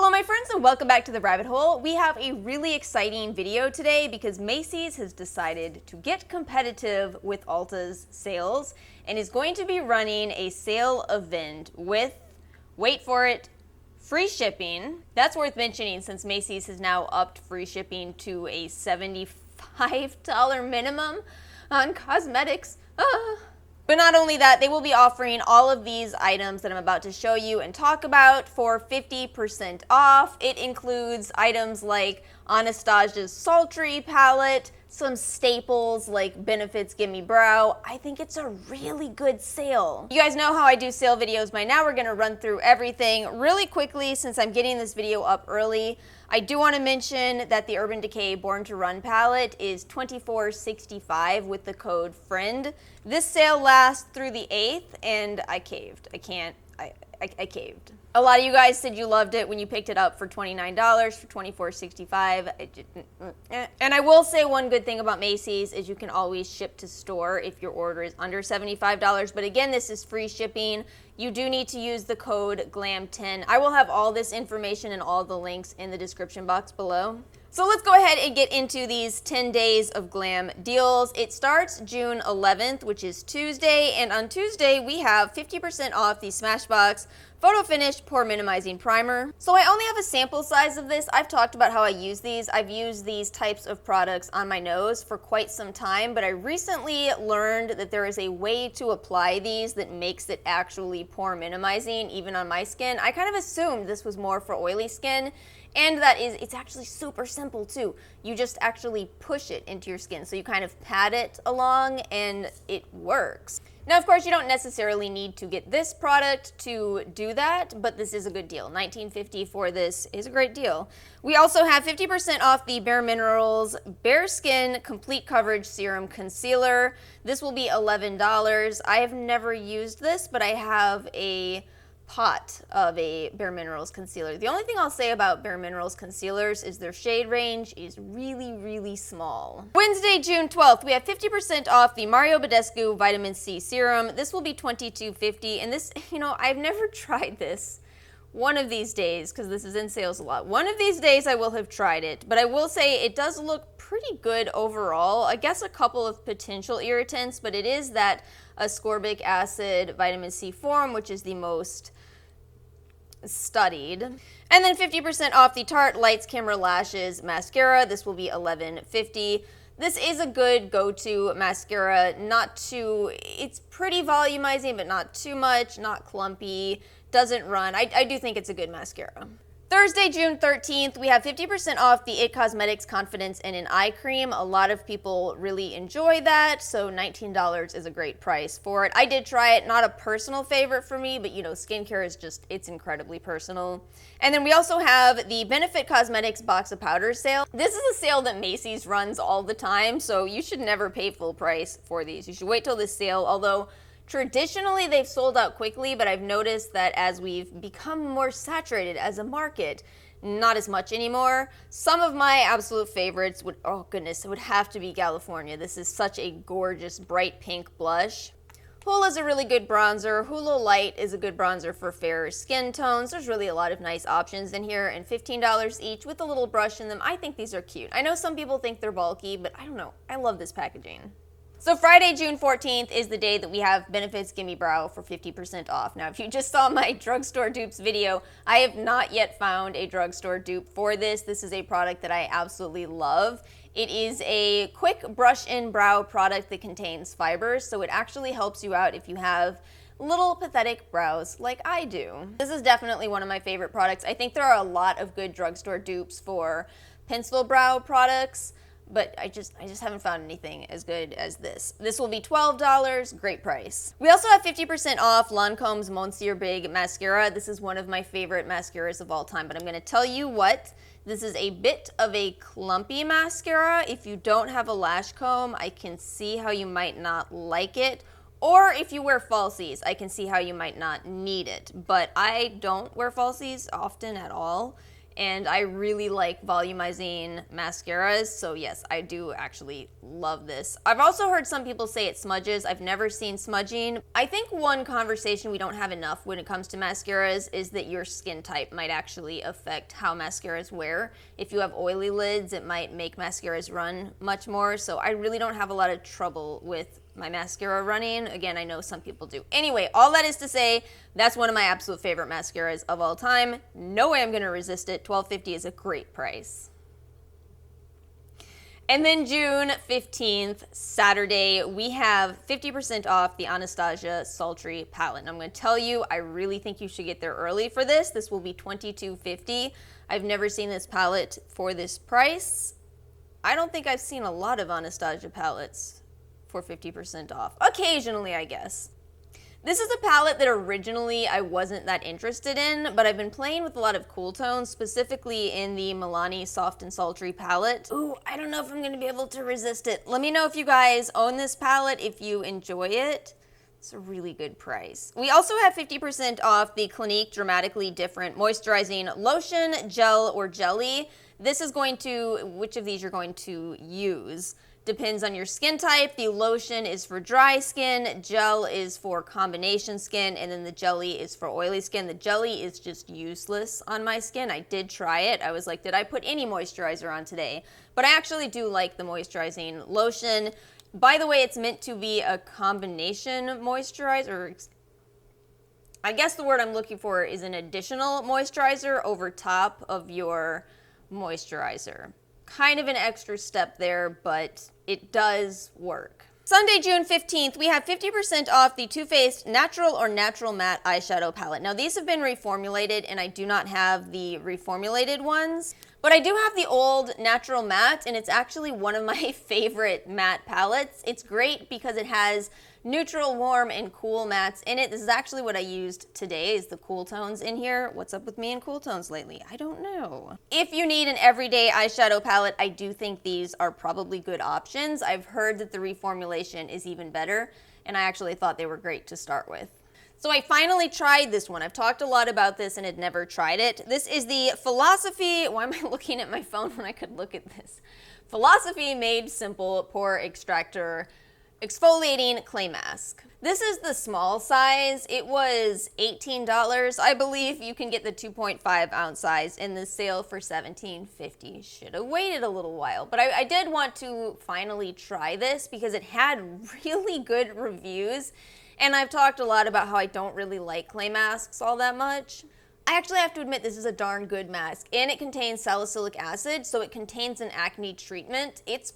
Hello my friends and welcome back to the rabbit hole. We have a really exciting video today because Macy's has decided to get competitive with Ulta's sales and is going to be running a sale event with, wait for it, free shipping. That's worth mentioning since Macy's has now upped free shipping to a $75 minimum on cosmetics. But not only that, they will be offering all of these items that I'm about to show you and talk about for 50% off. It includes items like Anastasia's Sultry palette, some staples like Benefit's Gimme Brow. I think it's a really good sale. You guys know how I do sale videos by now. We're gonna run through everything really quickly since I'm getting this video up early. I do want to mention that the Urban Decay Born to Run palette is $24.65 with the code FRIEND. This sale lasts through the 8th and I caved. I caved. A lot of you guys said you loved it when you picked it up for $29 for $24.65. And I will say one good thing about Macy's is you can always ship to store if your order is under $75. But again, this is free shipping. You do need to use the code GLAM10. I will have all this information and all the links in the description box below. So let's go ahead and get into these 10 days of glam deals. It starts June 11th, which is Tuesday, and on Tuesday we have 50% off the Smashbox Photo Finish Pore Minimizing Primer. So I only have a sample size of this. I've talked about how I use these. I've used these types of products on my nose for quite some time, but I recently learned that there is a way to apply these that makes it actually pore minimizing, even on my skin. I kind of assumed this was more for oily skin, and it's actually super simple too. You just actually push it into your skin. So you kind of pat it along and it works. Now, of course, you don't necessarily need to get this product to do that, but this is a good deal. $19.50 for this is a great deal. We also have 50% off the Bare Minerals Bare Skin Complete Coverage Serum Concealer. This will be $11. I have never used this, but I have a pot of a Bare Minerals concealer. The only thing I'll say about Bare Minerals concealers is their shade range is really, really small. Wednesday, June 12th, we have 50% off the Mario Badescu Vitamin C Serum. This will be $22.50, and this, I've never tried this. One of these days, because this is in sales a lot, one of these days I will have tried it, but I will say it does look pretty good overall. I guess a couple of potential irritants, but it is that ascorbic acid vitamin C form, which is the most studied. And then 50% off the Tarte Lights Camera Lashes Mascara. This will be $11.50. This is a good go-to mascara, it's pretty volumizing, but not too much, not clumpy, doesn't run. I do think it's a good mascara. Thursday, June 13th, we have 50% off the IT Cosmetics Confidence in an Eye Cream. A lot of people really enjoy that, so $19 is a great price for it. I did try it, not a personal favorite for me, but skincare is it's incredibly personal. And then we also have the Benefit Cosmetics Box of Powders sale. This is a sale that Macy's runs all the time, so you should never pay full price for these. You should wait till this sale, although traditionally, they've sold out quickly, but I've noticed that as we've become more saturated as a market, not as much anymore. Some of my absolute favorites would have to be California. This is such a gorgeous bright pink blush. Hula's a really good bronzer. Hula Light is a good bronzer for fairer skin tones. There's really a lot of nice options in here, and $15 each with a little brush in them. I think these are cute. I know some people think they're bulky, but I don't know. I love this packaging. So Friday, June 14th is the day that we have Benefit's Gimme Brow for 50% off. Now, if you just saw my drugstore dupes video, I have not yet found a drugstore dupe for this. This is a product that I absolutely love. It is a quick brush-in brow product that contains fibers, so it actually helps you out if you have little pathetic brows like I do. This is definitely one of my favorite products. I think there are a lot of good drugstore dupes for pencil brow products, but I just haven't found anything as good as this. This will be $12, great price. We also have 50% off Lancome's Monsieur Big Mascara. This is one of my favorite mascaras of all time, but I'm gonna tell you what, this is a bit of a clumpy mascara. If you don't have a lash comb, I can see how you might not like it. Or if you wear falsies, I can see how you might not need it. But I don't wear falsies often at all. and I really like volumizing mascaras, so yes, I do actually love this. I've also heard some people say it smudges. I've never seen smudging. I think one conversation we don't have enough when it comes to mascaras is that your skin type might actually affect how mascaras wear. If you have oily lids, it might make mascaras run much more, so I really don't have a lot of trouble with my mascara running. Again, I know some people do. Anyway, all that is to say, that's one of my absolute favorite mascaras of all time. No way I'm gonna resist it. $12.50 is a great price. And then June 15th, Saturday, we have 50% off the Anastasia Sultry palette. And I'm gonna tell you, I really think you should get there early for this. This will be $22.50. I've never seen this palette for this price. I don't think I've seen a lot of Anastasia palettes for 50% off. Occasionally, I guess. This is a palette that originally I wasn't that interested in, but I've been playing with a lot of cool tones, specifically in the Milani Soft and Sultry palette. Ooh, I don't know if I'm gonna be able to resist it. Let me know if you guys own this palette, if you enjoy it. It's a really good price. We also have 50% off the Clinique Dramatically Different Moisturizing Lotion, Gel, or Jelly. This is going to, which of these you're going to use depends on your skin type. The lotion is for dry skin, gel is for combination skin, and then the jelly is for oily skin. The jelly is just useless on my skin. I did try it. I was like, did I put any moisturizer on today? But I actually do like the moisturizing lotion. By the way, it's meant to be a combination moisturizer. I guess the word I'm looking for is an additional moisturizer over top of your moisturizer. Kind of an extra step there, but it does work. Sunday, June 15th, we have 50% off the Too Faced Natural or Natural Matte Eyeshadow Palette. Now, these have been reformulated, and I do not have the reformulated ones, but I do have the old Natural Matte, and it's actually one of my favorite matte palettes. It's great because it has neutral, warm, and cool mattes in it. This is actually what I used today, is the cool tones in here. What's up with me and cool tones lately? I don't know. If you need an everyday eyeshadow palette, I do think these are probably good options. I've heard that the reformulation is even better, and I actually thought they were great to start with. So I finally tried this one. I've talked a lot about this and had never tried it. This is the Philosophy, why am I looking at my phone when I could look at this? Philosophy Made Simple Pore Extractor Exfoliating Clay Mask. This is the small size. It was $18, I believe. You can get the 2.5 ounce size in the sale for $17.50. Should have waited a little while, but I did want to finally try this because it had really good reviews, and I've talked a lot about how I don't really like clay masks all that much. I actually have to admit this is a darn good mask, and it contains salicylic acid, so it contains an acne treatment. It's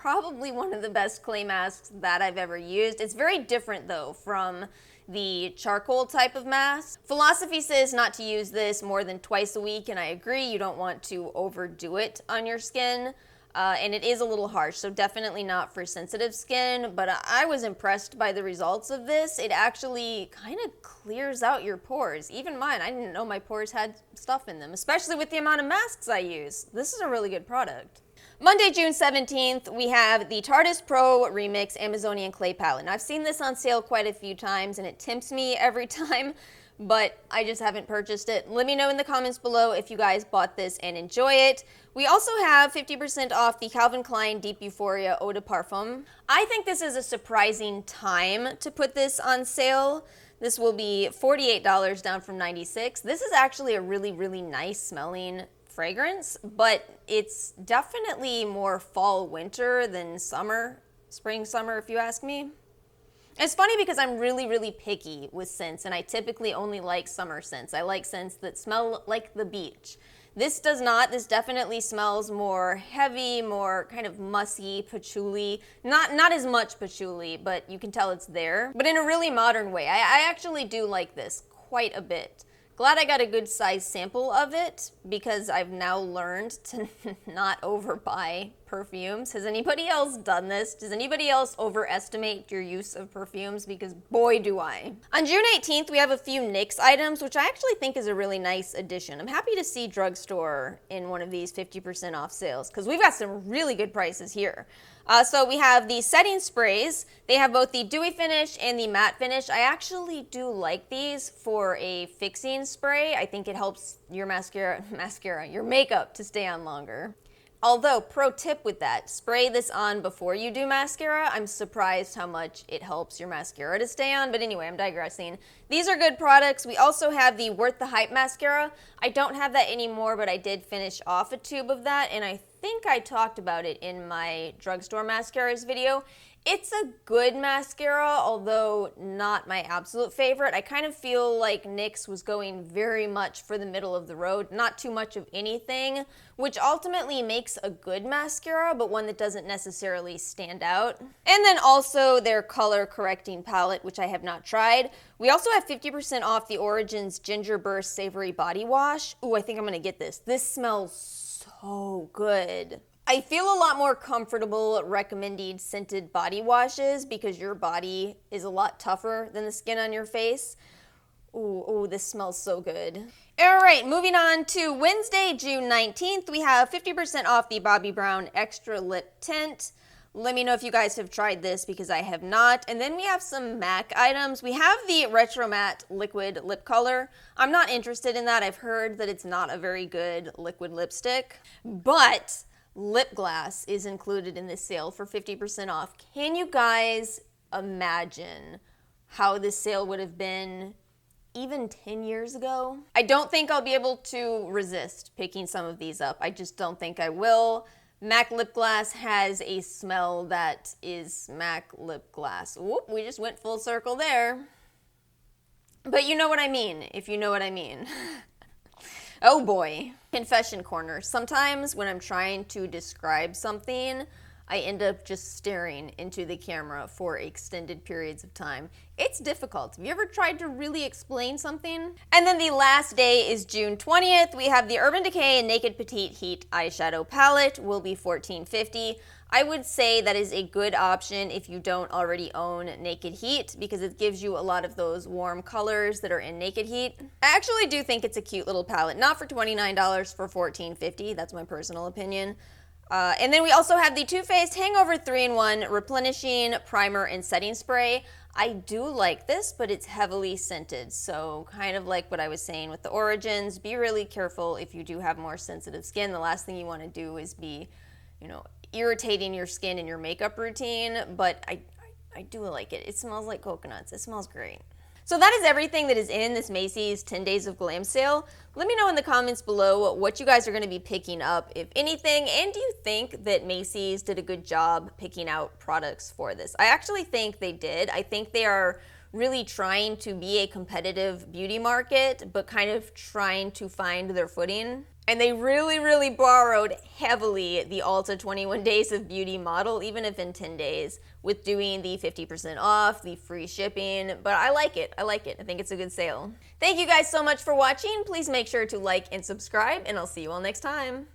probably one of the best clay masks that I've ever used. It's very different though from the charcoal type of mask. Philosophy says not to use this more than twice a week, and I agree. You don't want to overdo it on your skin. And it is a little harsh, so definitely not for sensitive skin, but I was impressed by the results of this. It actually kind of clears out your pores. Even mine, I didn't know my pores had stuff in them, especially with the amount of masks I use. This is a really good product. Monday, June 17th, we have the Tarte Pro Remix Amazonian Clay Palette. Now, I've seen this on sale quite a few times, and it tempts me every time, but I just haven't purchased it. Let me know in the comments below if you guys bought this and enjoy it. We also have 50% off the Calvin Klein Deep Euphoria Eau de Parfum. I think this is a surprising time to put this on sale. This will be $48 down from $96. This is actually a really, really nice smelling fragrance, but it's definitely more fall winter than summer, spring summer if you ask me. It's funny because I'm really, really picky with scents, and I typically only like summer scents. I like scents that smell like the beach. This does not. This definitely smells more heavy, more kind of musky, patchouli. Not as much patchouli, but you can tell it's there, but in a really modern way. I actually do like this quite a bit. Glad I got a good size sample of it because I've now learned to not overbuy perfumes. Has anybody else done this? Does anybody else overestimate your use of perfumes? Because boy, do I. On June 18th, we have a few NYX items, which I actually think is a really nice addition. I'm happy to see drugstore in one of these 50% off sales because we've got some really good prices here. So we have the setting sprays. They have both the dewy finish and the matte finish. I actually do like these for a fixing spray. I think it helps your your makeup to stay on longer. Although, pro tip with that, spray this on before you do mascara. I'm surprised how much it helps your mascara to stay on, but anyway, I'm digressing. These are good products. We also have the Worth the Hype mascara. I don't have that anymore, but I did finish off a tube of that, and I think I talked about it in my drugstore mascaras video. It's a good mascara, although not my absolute favorite. I kind of feel like NYX was going very much for the middle of the road, not too much of anything, which ultimately makes a good mascara, but one that doesn't necessarily stand out. And then also their color correcting palette, which I have not tried. We also have 50% off the Origins Ginger Burst Savory Body Wash. Ooh, I think I'm gonna get this. This smells so good. I feel a lot more comfortable recommending scented body washes because your body is a lot tougher than the skin on your face. Ooh, this smells so good. All right, moving on to Wednesday, June 19th, we have 50% off the Bobbi Brown Extra Lip Tint. Let me know if you guys have tried this because I have not. And then we have some MAC items. We have the Retro Matte Liquid Lip Color. I'm not interested in that. I've heard that it's not a very good liquid lipstick, but lip gloss is included in this sale for 50% off. Can you guys imagine how this sale would have been even 10 years ago? I don't think I'll be able to resist picking some of these up. I just don't think I will. MAC lip gloss has a smell that is MAC lip gloss. Whoop, we just went full circle there. But you know what I mean, if you know what I mean. Oh boy. Confession corner. Sometimes when I'm trying to describe something, I end up just staring into the camera for extended periods of time. It's difficult. Have you ever tried to really explain something? And then the last day is June 20th. We have the Urban Decay Naked Petite Heat Eyeshadow Palette. Will be $14.50. I would say that is a good option if you don't already own Naked Heat because it gives you a lot of those warm colors that are in Naked Heat. I actually do think it's a cute little palette. Not for $29, for $14.50. That's my personal opinion. And then we also have the Too Faced Hangover 3-in-1 Replenishing Primer and Setting Spray. I do like this, but it's heavily scented. So kind of like what I was saying with the Origins, be really careful if you do have more sensitive skin. The last thing you want to do is be, irritating your skin in your makeup routine, but I do like it. It smells like coconuts. It smells great. So that is everything that is in this Macy's 10 Days of Glam sale. Let me know in the comments below what you guys are going to be picking up, if anything, and do you think that Macy's did a good job picking out products for this? I actually think they did. I think they are really trying to be a competitive beauty market, but kind of trying to find their footing. And they really, really borrowed heavily the Ulta 21 Days of Beauty model, even if in 10 days, with doing the 50% off, the free shipping, but I like it. I think it's a good sale. Thank you guys so much for watching. Please make sure to like and subscribe, and I'll see you all next time.